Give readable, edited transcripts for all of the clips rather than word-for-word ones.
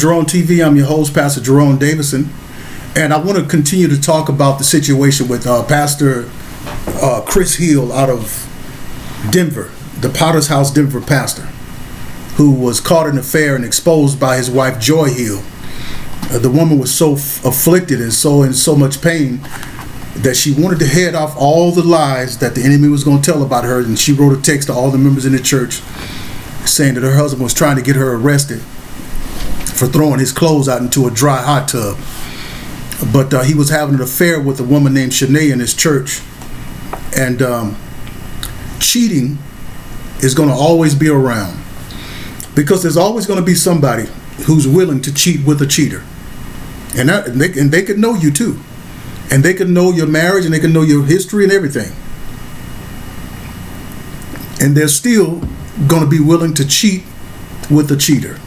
Jerone TV. I'm your host, Pastor Jerone Davison, and I want to continue to talk about the situation with Pastor Chris Hill out of Denver, the Potter's House Denver pastor, who was caught in an affair and exposed by his wife Joy Hill. The woman was so afflicted and so in so much pain that she wanted to head off all the lies that the enemy was going to tell about her, and she wrote a text to all the members in the church saying that her husband was trying to get her arrested for throwing his clothes out into a dry hot tub. But he was having an affair with a woman named Shanae in his church. And cheating is going to always be around, because there's always going to be somebody who's willing to cheat with a cheater. And they could know you too. And they could know your marriage, and they could know your history and everything. And they're still going to be willing to cheat with a cheater.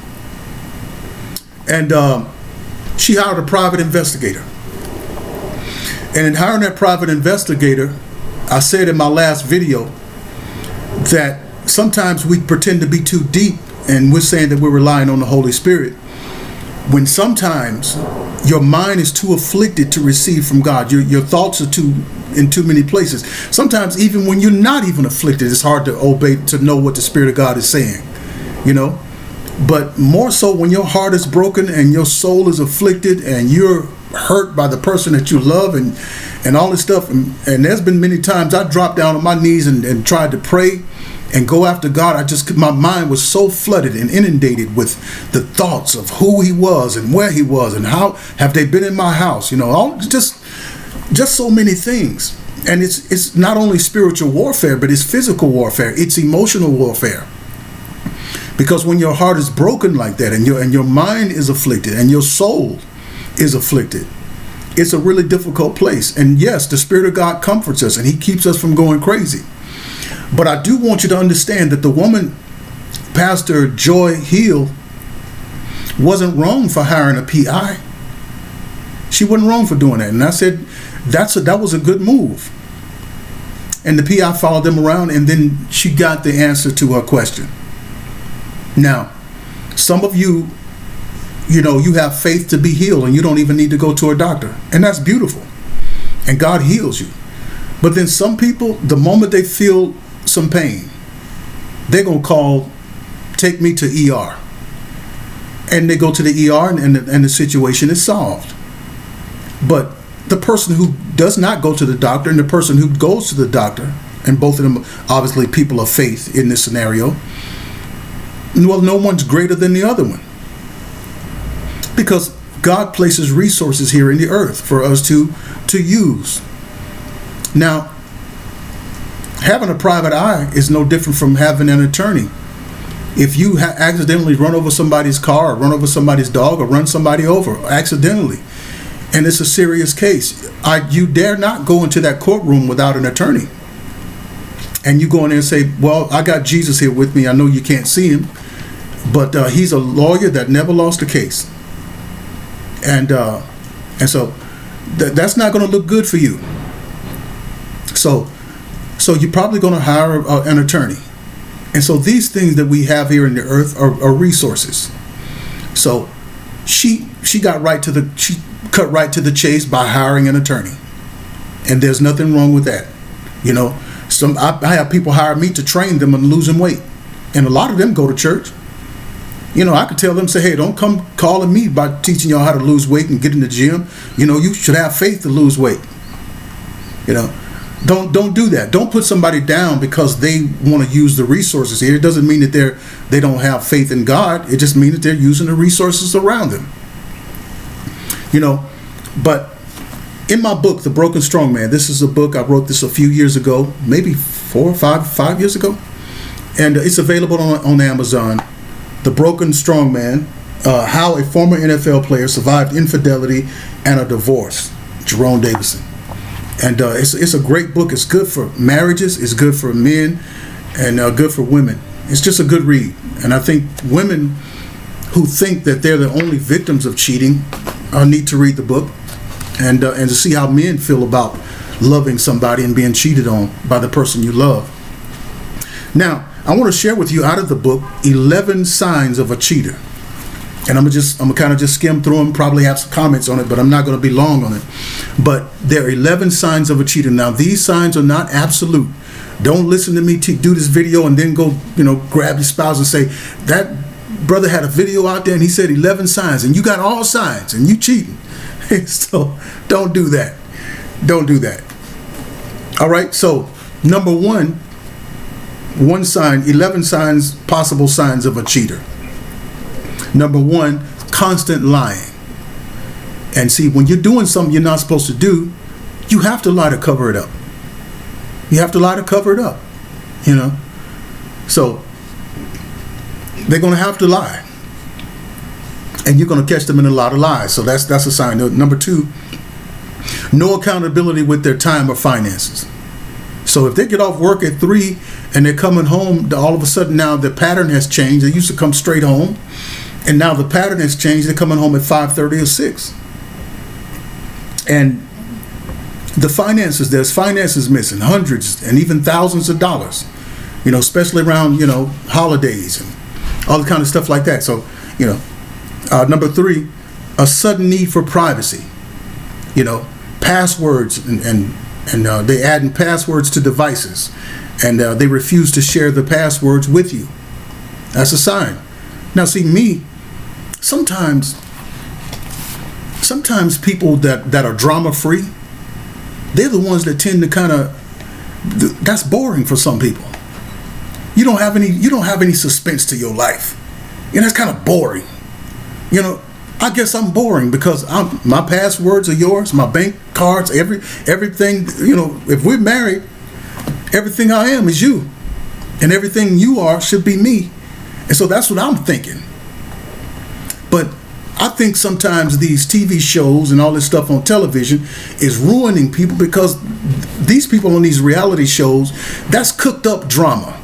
And she hired a private investigator. And in hiring that private investigator, I said in my last video that sometimes we pretend to be too deep, and we're saying that we're relying on the Holy Spirit, when sometimes your mind is too afflicted to receive from God. Your thoughts are in too many places. Sometimes even when you're not even afflicted, it's hard to obey, to know what the Spirit of God is saying, you know. But more so when your heart is broken and your soul is afflicted and you're hurt by the person that you love and all this stuff. And there's been many times I dropped down on my knees and tried to pray and go after God. My mind was so flooded and inundated with the thoughts of who he was and where he was and how have they been in my house, you know, all just so many things. And it's not only spiritual warfare, but it's physical warfare. It's emotional warfare. Because when your heart is broken like that, and your mind is afflicted, and your soul is afflicted, it's a really difficult place. And yes, the Spirit of God comforts us, and he keeps us from going crazy. But I do want you to understand that the woman, Pastor Joy Hill, wasn't wrong for hiring a PI. She wasn't wrong for doing that. And I said, that was a good move. And the PI followed them around, and then she got the answer to her question. Now, some of you have faith to be healed, and you don't even need to go to a doctor. And that's beautiful. And God heals you. But then some people, the moment they feel some pain, they're going to take me to ER. And they go to the ER, and the situation is solved. But the person who does not go to the doctor and the person who goes to the doctor, and both of them obviously people of faith in this scenario, well, no one's greater than the other one. Because God places resources here in the earth for us to use. Now, having a private eye is no different from having an attorney. If you accidentally run over somebody's car, or run over somebody's dog, or run somebody over accidentally, and it's a serious case, you dare not go into that courtroom without an attorney. And you go in there and say, well, I got Jesus here with me. I know you can't see him, but he's a lawyer that never lost a case. And so that's not going to look good for you. So you're probably going to hire an attorney. And so these things that we have here in the earth are resources. So she cut right to the chase by hiring an attorney. And there's nothing wrong with that. You know, I have people hire me to train them on losing weight. And a lot of them go to church. You know, I could tell them, say, hey, don't come calling me by teaching y'all how to lose weight and get in the gym. You know, you should have faith to lose weight. You know, don't do that. Don't put somebody down because they want to use the resources here. It doesn't mean that they don't have faith in God. It just means that they're using the resources around them. You know, but in my book, The Broken Strong Man, this is a book, I wrote this a few years ago, maybe 4 or 5 years ago. And it's available on Amazon. The Broken Strong Man, How a Former NFL Player Survived Infidelity and a Divorce, Jerone Davison. And it's a great book. It's good for marriages, it's good for men, and good for women. It's just a good read. And I think women who think that they're the only victims of cheating need to read the book and to see how men feel about loving somebody and being cheated on by the person you love. Now, I want to share with you out of the book 11 signs of a cheater. And I'm gonna kind of just skim through them, probably have some comments on it, but I'm not going to be long on it. But there are 11 signs of a cheater. Now, these signs are not absolute. Don't listen to me do this video and then go, grab your spouse and say, that brother had a video out there and he said 11 signs and you got all signs and you cheating. So don't do that. Don't do that. All right. So number one sign, 11 signs, possible signs of a cheater. Number one, constant lying. And see, when you're doing something you're not supposed to do, you have to lie to cover it up. You have to lie to cover it up, So they're going to have to lie. And you're going to catch them in a lot of lies. So that's a sign. Number two, no accountability with their time or finances. So if they get off work at 3 and they're coming home, all of a sudden now the pattern has changed. They used to come straight home. And now the pattern has changed. They're coming home at 5:30 or 6. And there's finances missing, hundreds and even thousands of dollars, especially around, holidays and all the kind of stuff like that. So, number three, a sudden need for privacy, passwords and they adding passwords to devices and they refuse to share the passwords with you. That's a sign. Now, see, sometimes people that are drama free, they're the ones that tend to that's boring for some people. You don't have any suspense to your life. It's kind of boring. I guess I'm boring because my passwords are yours, my bank cards, everything, if we're married, everything I am is you. And everything you are should be me. And so that's what I'm thinking. But I think sometimes these TV shows and all this stuff on television is ruining people because these people on these reality shows, that's cooked up drama.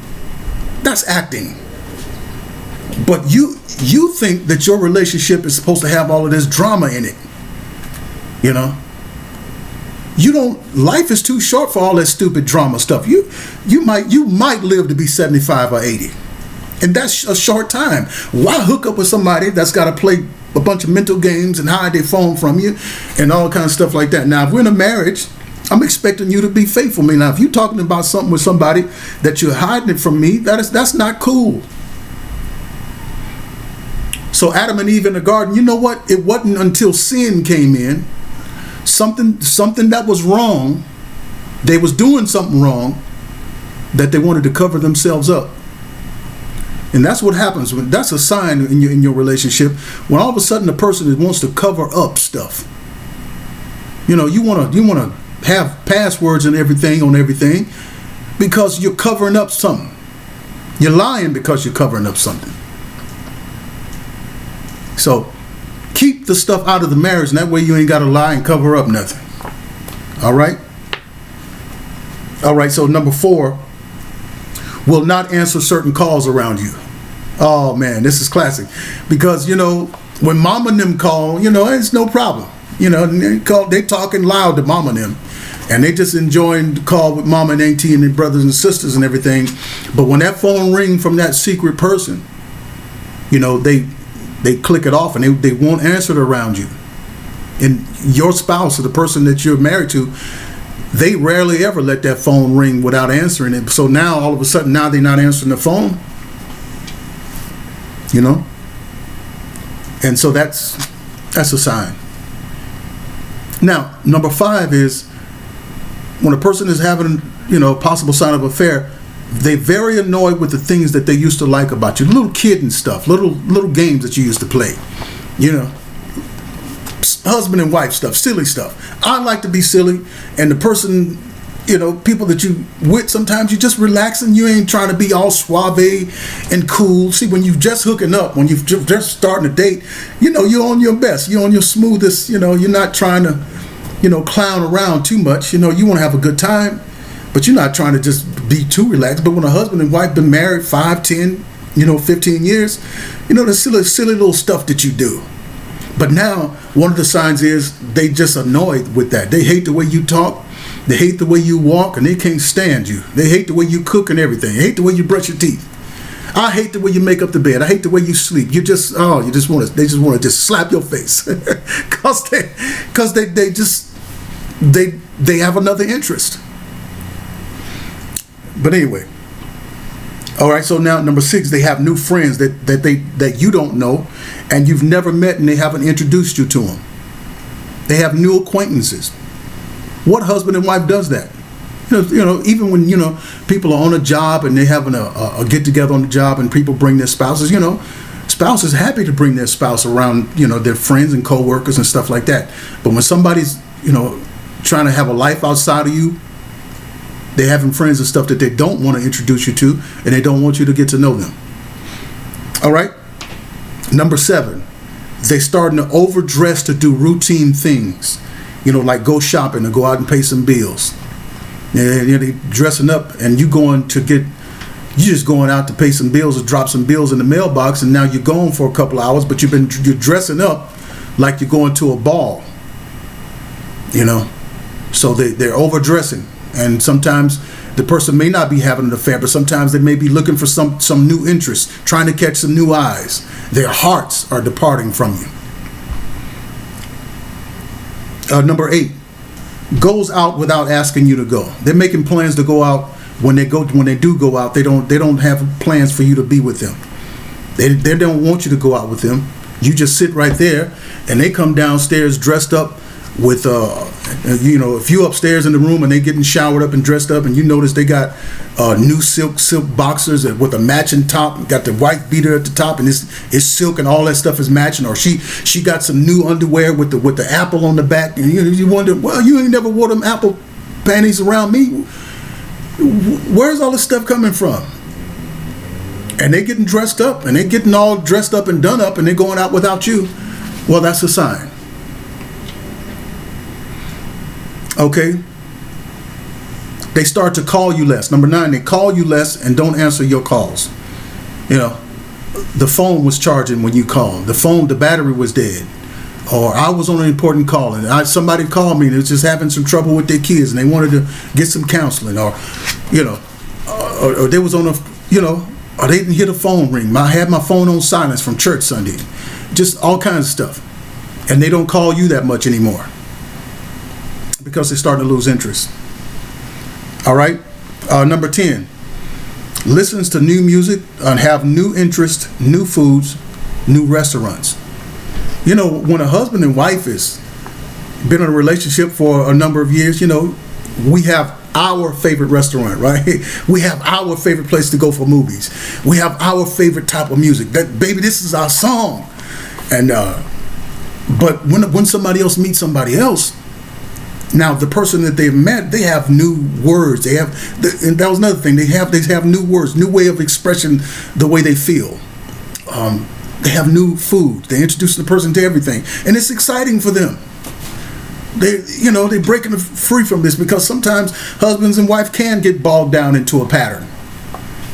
That's acting. But you think that your relationship is supposed to have all of this drama in it. Life is too short for all that stupid drama stuff. You might live to be 75 or 80. And that's a short time. Why hook up with somebody that's got to play a bunch of mental games and hide their phone from you and all kind of stuff like that? Now, if we're in a marriage, I'm expecting you to be faithful to me. Now, if you're talking about something with somebody that you're hiding it from me, that's not cool. So Adam and Eve in the garden, you know what? It wasn't until sin came in, something that was wrong, they was doing something wrong, that they wanted to cover themselves up. And that's what happens. That's a sign in your relationship when all of a sudden the person wants to cover up stuff. You want to have passwords and everything on everything because you're covering up something. You're lying because you're covering up something. So keep the stuff out of the marriage, and that way you ain't got to lie and cover up nothing. All right. So number 4, will not answer certain calls around you. Oh man, this is classic because when mama and them call, it's no problem. They talking loud to mama and them, and they just enjoying the call with mama and auntie and their brothers and sisters and everything. But when that phone ring from that secret person, they click it off and they won't answer it around you. And your spouse or the person that you're married to, they rarely ever let that phone ring without answering it. So now all of a sudden they're not answering the phone. And so that's a sign. Now, number 5 is when a person is having, a possible sign of affair, they're very annoyed with the things that they used to like about you. Little kid and stuff, little games that you used to play, husband and wife stuff, silly stuff. I like to be silly, and the person, people that you with, sometimes you just relaxing. You ain't trying to be all suave and cool. See, when you just hooking up, when you just starting a date, you're on your best. You're on your smoothest. You're not trying to, clown around too much. You want to have a good time, but you're not trying to just be too relaxed. But when a husband and wife been married 5, 10, 15 years, the silly little stuff that you do. But now one of the signs is they just annoyed with that. They hate the way you talk. They hate the way you walk, and they can't stand you. They hate the way you cook and everything. They hate the way you brush your teeth. I hate the way you make up the bed. I hate the way you sleep. They just want to just slap your face because they have another interest. But anyway, all right. So now number 6, they have new friends that you don't know, and you've never met, and they haven't introduced you to them. They have new acquaintances. What husband and wife does that? Even when people are on a job and they're having a get together on the job, and people bring their spouses. Spouses happy to bring their spouse around. Their friends and co-workers and stuff like that. But when somebody's trying to have a life outside of you, they're having friends and stuff that they don't want to introduce you to, and they don't want you to get to know them. All right. Number 7, they starting to overdress to do routine things. Like go shopping or go out and pay some bills. They dressing up, and you just going out to pay some bills or drop some bills in the mailbox, and now you're gone for a couple hours, but you're dressing up like you're going to a ball. So they're overdressing, and sometimes the person may not be having an affair, but sometimes they may be looking for some new interest, trying to catch some new eyes. Their hearts are departing from you. Number 8, goes out without asking you to go. They're making plans to go out. When they do go out, they don't have plans for you to be with them. They don't want you to go out with them. You just sit right there, and they come downstairs dressed up with if you upstairs in the room and they getting showered up and dressed up, and you notice they got new silk boxers with a matching top, got the white beater at the top, and it's silk, and all that stuff is matching. Or she got some new underwear with the apple on the back, and you wonder, well, you ain't never wore them apple panties around me. Where's all this stuff coming from? And they getting dressed up, and they getting all dressed up and done up, and they're going out without you. Well, that's a sign. Okay. They start to call you less. Number 9, they call you less and don't answer your calls. The phone was charging when you called. The battery was dead. Or I was on an important call, and somebody called me and was just having some trouble with their kids, and they wanted to get some counseling, or they was on or they didn't hear the phone ring. I had my phone on silence from church Sunday. Just all kinds of stuff. And they don't call you that much anymore, because they're starting to lose interest. All right. Number 10, listens to new music and have new interest, new foods, new restaurants. When a husband and wife has been in a relationship for a number of years, we have our favorite restaurant, right? We have our favorite place to go for movies. We have our favorite type of music. Baby, this is our song. And but when somebody else meets somebody else, now the person that they've met, they have new words. And that was another thing. They have new words, new way of expressing the way they feel. They have new food. They introduce the person to everything, and it's exciting for them. They're breaking free from this, because sometimes husbands and wife can get bogged down into a pattern,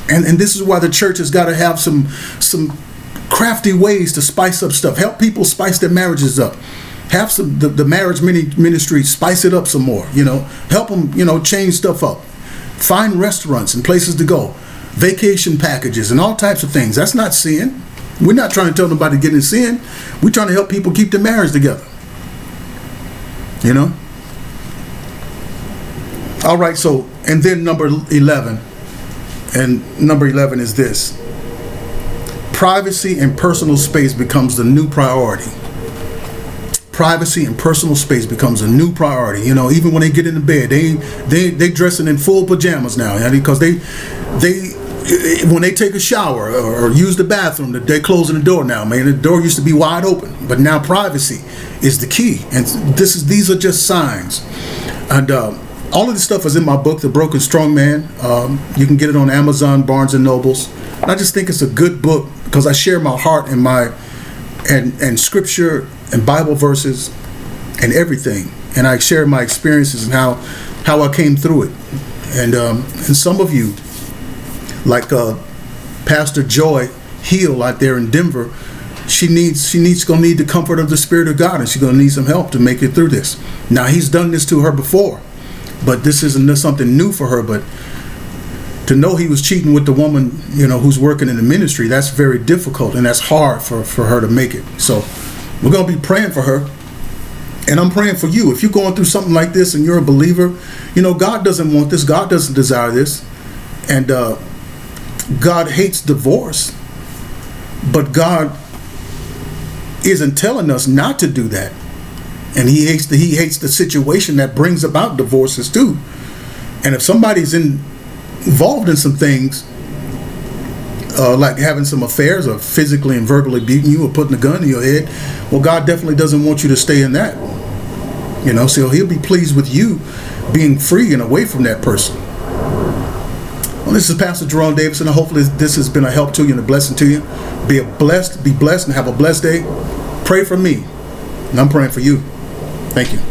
and this is why the church has got to have some crafty ways to spice up stuff. Help people spice their marriages up. Have the marriage ministry spice it up some more. Help them change stuff up. Find restaurants and places to go, vacation packages, and all types of things. That's not sin. We're not trying to tell nobody to get in sin. We're trying to help people keep their marriage together. All right, so, and then number 11. And number 11 is this. Privacy and personal space becomes the new priority. Privacy and personal space becomes a new priority. Even when they get into bed, they dressing in full pajamas now, because when they take a shower or use the bathroom, they're closing the door now, man. The door used to be wide open, but now privacy is the key. And these are just signs. And all of this stuff is in my book, The Broken Strong Man. You can get it on Amazon, Barnes and Nobles. And I just think it's a good book, because I share my heart and scripture and Bible verses and everything. And I share my experiences and how I came through it. And some of you, like Pastor Joy Hill out there in Denver, she's gonna need the comfort of the Spirit of God, and she's gonna need some help to make it through this. Now, he's done this to her before, but this isn't something new for her. But to know he was cheating with the woman, who's working in the ministry, that's very difficult, and that's hard for her to make it. So we're going to be praying for her, and I'm praying for you. If you're going through something like this and you're a believer, God doesn't want this. God doesn't desire this. And God hates divorce, but God isn't telling us not to do that. And he hates the situation that brings about divorces too. And if somebody's involved in some things, like having some affairs or physically and verbally beating you or putting a gun in your head, well, God definitely doesn't want you to stay in that. So he'll be pleased with you being free and away from that person. Well, this is Pastor Jerone Davidson. Hopefully this has been a help to you and a blessing to you. Be blessed and have a blessed day. Pray for me, and I'm praying for you. Thank you.